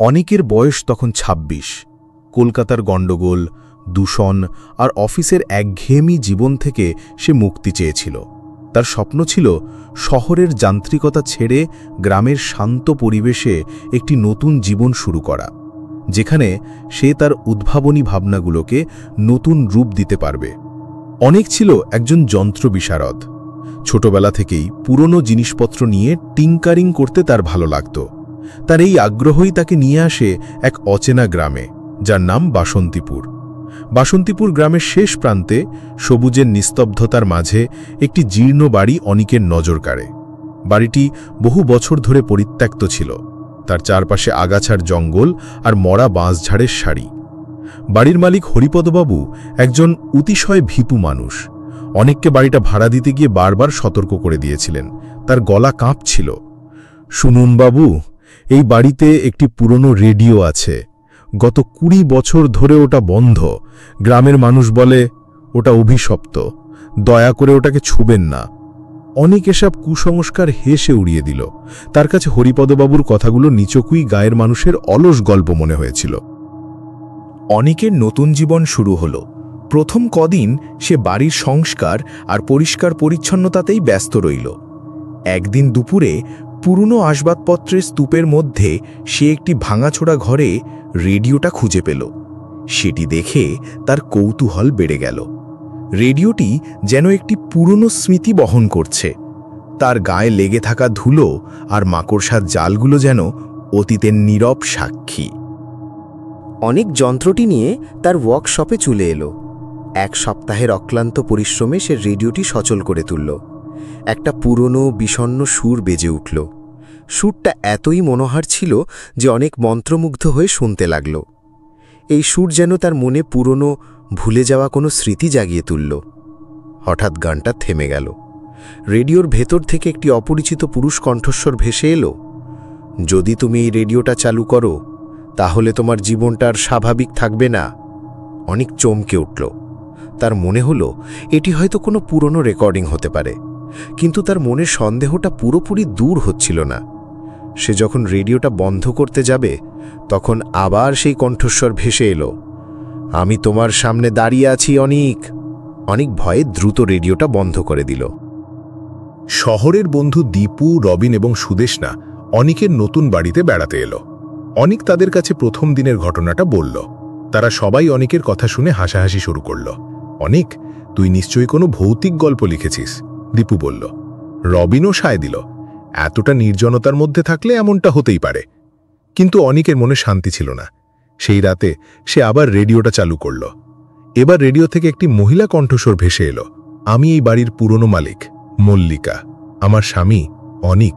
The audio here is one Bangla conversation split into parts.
অনেকের বয়স তখন ২৬। কলকাতার গণ্ডগোল, দূষণ আর অফিসের একঘেয়েমি জীবন থেকে সে মুক্তি চেয়েছিল। তার স্বপ্ন ছিল শহরের যান্ত্রিকতা ছেড়ে গ্রামের শান্ত পরিবেশে একটি নতুন জীবন শুরু করা, যেখানে সে তার উদ্ভাবনী ভাবনাগুলোকে নতুন রূপ দিতে পারবে। অনেক ছিল একজন যন্ত্র বিশারদ। ছোটবেলা থেকেই পুরনো জিনিসপত্র নিয়ে টিঙ্কারিং করতে তার ভালো লাগত। তার এই আগ্রহই তাকে নিয়ে আসে এক অচেনা গ্রামে, যার নাম বাসন্তীপুর। বাসন্তীপুর গ্রামের শেষ প্রান্তে সবুজের নিস্তব্ধতার মাঝে একটি জীর্ণ বাড়ি অনিকের নজর কাড়ে। বাড়িটি বহু বছর ধরে পরিত্যক্ত ছিল। তার চারপাশে আগাছার জঙ্গল আর মরা বাঁশঝাড়ের সারি। বাড়ির মালিক হরিপদবাবু একজন অতিশয় ভীতু মানুষ। অনেককে বাড়িটা ভাড়া দিতে গিয়ে বারবার সতর্ক করে দিয়েছিলেন। তার গলা কাঁপছিল। শুনুন বাবু, এই বাড়িতে একটি পুরনো রেডিও আছে। গত ২০ বছর ধরে ওটা বন্ধ। গ্রামের মানুষ বলে ওটা অভিশপ্ত। দয়া করে ওটাকে ছুবেন না। অনেক এসব কুসংস্কার হেসে উড়িয়ে দিল। তার কাছে হরিপদবাবুর কথাগুলো নিচকুই গায়ের মানুষের অলস গল্প মনে হয়েছিল। অনেকের নতুন জীবন শুরু হলো। প্রথম কদিন সে বাড়ির সংস্কার আর পরিষ্কার পরিচ্ছন্নতাতেই ব্যস্ত রইল। একদিন দুপুরে পুরনো আসবাবপত্রের স্তূপের মধ্যে সে একটি ভাঙাছোড়া ঘরে রেডিওটা খুঁজে পেল। সেটি দেখে তার কৌতূহল বেড়ে গেল। রেডিওটি যেন একটি পুরনো স্মৃতি বহন করছে। তার গায়ে লেগে থাকা ধুলো আর মাকড়সার জালগুলো যেন অতীতের নীরব সাক্ষী। অনেক যন্ত্রটি নিয়ে তার ওয়ার্কশপে চলে এলো। এক সপ্তাহের অক্লান্ত পরিশ্রমে সে রেডিওটি সচল করে তুলল। একটা পুরনো বিষণ্ণ সুর বেজে উঠল। সুরটা এতই মনোহার ছিল যে অনেক মন্ত্রমুগ্ধ হয়ে শুনতে লাগল। এই সুর যেন তার মনে পুরনো ভুলে যাওয়া কোনো স্মৃতি জাগিয়ে তুলল। হঠাৎ গানটা থেমে গেল। রেডিওর ভেতর থেকে একটি অপরিচিত পুরুষ কণ্ঠস্বর ভেসে এলো। যদি তুমি এই রেডিওটা চালু করো, তাহলে তোমার জীবনটা আর স্বাভাবিক থাকবে না। অনেক চমকে উঠল। তার মনে হলো এটি হয়তো কোনো পুরনো রেকর্ডিং হতে পারে, কিন্তু তার মনের সন্দেহটা পুরোপুরি দূর হচ্ছিল না। সে যখন রেডিওটা বন্ধ করতে যাবে, তখন আবার সেই কণ্ঠস্বর ভেসে এলো, আমি তোমার সামনে দাঁড়িয়ে আছি অনিক। অনেক ভয়ে দ্রুত রেডিওটা বন্ধ করে দিল। শহরের বন্ধু দীপু, রবিন এবং সুদেশনা অনিকের নতুন বাড়িতে বেড়াতে এলো। অনিক তাদের কাছে প্রথম দিনের ঘটনাটা বলল। তারা সবাই অনিকের কথা শুনে হাসাহাসি শুরু করল। অনিক, তুই নিশ্চয়ই কোনো ভৌতিক গল্প লিখেছিস, দীপু বলল। রবিনও সায় দিল, এতটা নির্জনতার মধ্যে থাকলে এমনটা হতেই পারে। কিন্তু অনিকের মনে শান্তি ছিল না। সেই রাতে সে আবার রেডিওটা চালু করল। এবার রেডিও থেকে একটি মহিলা কণ্ঠস্বর ভেসে এলো, আমি এই বাড়ির পুরনো মালিক, মল্লিকা। আমার স্বামী অনিক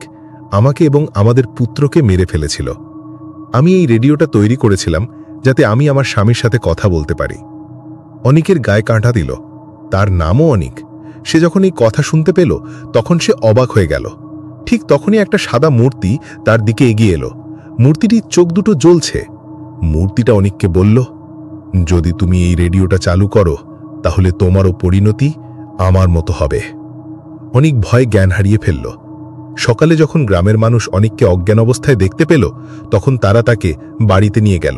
আমাকে এবং আমাদের পুত্রকে মেরে ফেলেছিল। আমি এই রেডিওটা তৈরি করেছিলাম যাতে আমি আমার স্বামীর সাথে কথা বলতে পারি। অনিকের গায়ে কাঁটা দিল। তার নামও অনিক। সে যখন এই কথা শুনতে পেল, তখন সে অবাক হয়ে গেল। ঠিক তখনই একটা সাদা মূর্তি তার দিকে এগিয়ে এলো। মূর্তিটির চোখ দুটো জ্বলছে। মূর্তিটা অনিককে বলল, যদি তুমি এই রেডিওটা চালু করো, তাহলে তোমারও পরিণতি আমার মতো হবে। অনিক ভয়ে জ্ঞান হারিয়ে ফেলল। সকালে যখন গ্রামের মানুষ অনিককে অজ্ঞান অবস্থায় দেখতে পেল, তখন তারা তাকে বাড়িতে নিয়ে গেল।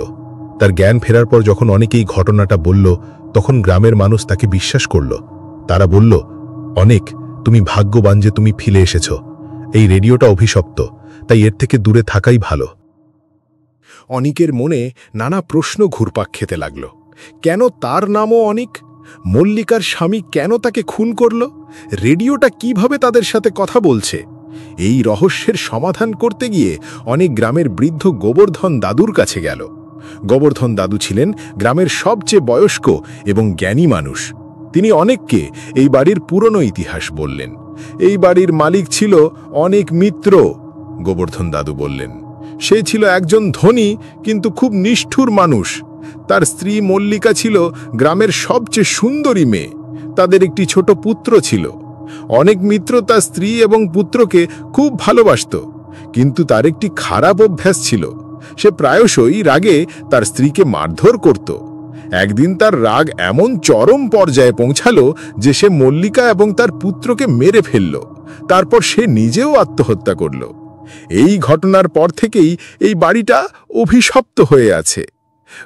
তার জ্ঞান ফেরার পর যখন অনিক এই ঘটনাটা বলল, তখন গ্রামের মানুষ তাকে বিশ্বাস করল। তারা বলল, অনিক, তুমি ভাগ্যবান যে তুমি ফিরে এসেছ। এই রেডিওটা অভিশপ্ত, তাই এর থেকে দূরে থাকাই ভালো। অনিকের মনে নানা প্রশ্ন ঘুরপাক খেতে লাগল। কেন তার নামও অনিক? মল্লিকার স্বামী কেন তাকে খুন করল? রেডিওটা কিভাবে তাদের সাথে কথা বলছে? এই রহস্যের সমাধান করতে গিয়ে অনেক গ্রামের বৃদ্ধ গোবর্ধন দাদুর কাছে গেল। গোবর্ধন দাদু ছিলেন গ্রামের সবচেয়ে বয়স্ক এবং জ্ঞানী মানুষ। তিনি অনেককে এই বাড়ির পুরনো ইতিহাস বললেন। এই বাড়ির মালিক ছিল অনেক মিত্র, গোবর্ধন দাদু বললেন। সে ছিল একজন ধনী কিন্তু খুব নিষ্ঠুর মানুষ। তার স্ত্রী মল্লিকা ছিল গ্রামের সবচেয়ে সুন্দরী মেয়ে। তাদের একটি ছোট পুত্র ছিল। অনেক মিত্র তার স্ত্রী এবং পুত্রকে খুব ভালোবাসত, কিন্তু তার একটি খারাপ অভ্যাস ছিল। সে প্রায়শই রাগে তার স্ত্রীকে মারধর করত। একদিন তার রাগ এমন চরম পর্যায়ে পৌঁছালো যে সে মল্লিকা এবং তার পুত্রকে মেরে ফেলল। তারপর সে নিজেও আত্মহত্যা করল। এই ঘটনার পর থেকেই এই বাড়িটা অভিশপ্ত হয়ে আছে।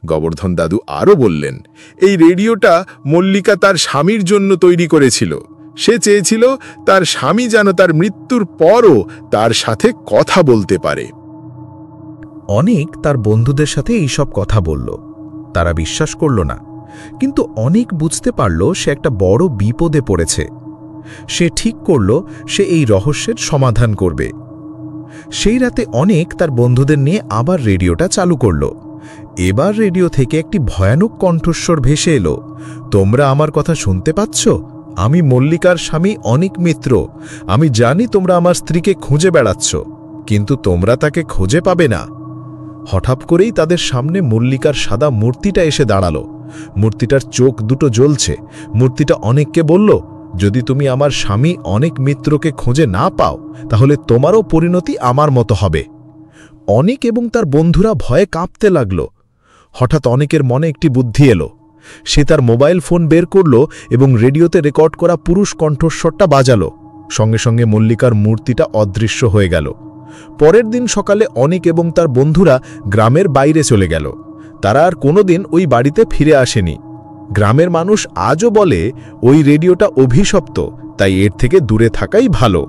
গোবর্ধন দাদু আরও বললেন, এই রেডিওটা মল্লিকা তার স্বামীর জন্য তৈরি করেছিল। সে চেয়েছিল তার স্বামী যেন তার মৃত্যুর পরও তার সাথে কথা বলতে পারে। অনেক তার বন্ধুদের সাথে এইসব কথা বলল। তারা বিশ্বাস করল না, কিন্তু অনেক বুঝতে পারল সে একটা বড় বিপদে পড়েছে। সে ঠিক করল সে এই রহস্যের সমাধান করবে। সেই রাতে অনেক তার বন্ধুদের নিয়ে আবার রেডিওটা চালু করল। এবার রেডিও থেকে একটি ভয়ানক কণ্ঠস্বর ভেসে এলো, তোমরা আমার কথা শুনতে পাচ্ছ? আমি মল্লিকার স্বামী অনিক মিত্র। আমি জানি তোমরা আমার স্ত্রীকে খুঁজে বেড়াচ্ছ, কিন্তু তোমরা তাকে খুঁজে পাবে না। হঠাৎ করেই তাদের সামনে মল্লিকার সাদা মূর্তিটা এসে দাঁড়ালো। মূর্তিটার চোখ দুটো জ্বলছে। মূর্তিটা অনেককে বলল, যদি তুমি আমার স্বামী অনেক মিত্রকে খুঁজে না পাও, তাহলে তোমারও পরিণতি আমার মতো হবে। অনেক এবং তার বন্ধুরা ভয়ে কাঁপতে লাগল। হঠাৎ অনেকের মনে একটি বুদ্ধি এলো। সে তার মোবাইল ফোন বের করল এবং রেডিওতে রেকর্ড করা পুরুষ কণ্ঠস্বরটা বাজালো। সঙ্গে সঙ্গে মল্লিকার মূর্তিটা অদৃশ্য হয়ে গেল। পরের দিন সকালে অনেক এবং তার বন্ধুরা গ্রামের বাইরে চলে গেল। তারা আর কোনোদিন ওই বাড়িতে ফিরে আসেনি। গ্রামের মানুষ আজও বলে ওই রেডিওটা অভিশপ্ত, তাই এর থেকে দূরে থাকাই ভালো।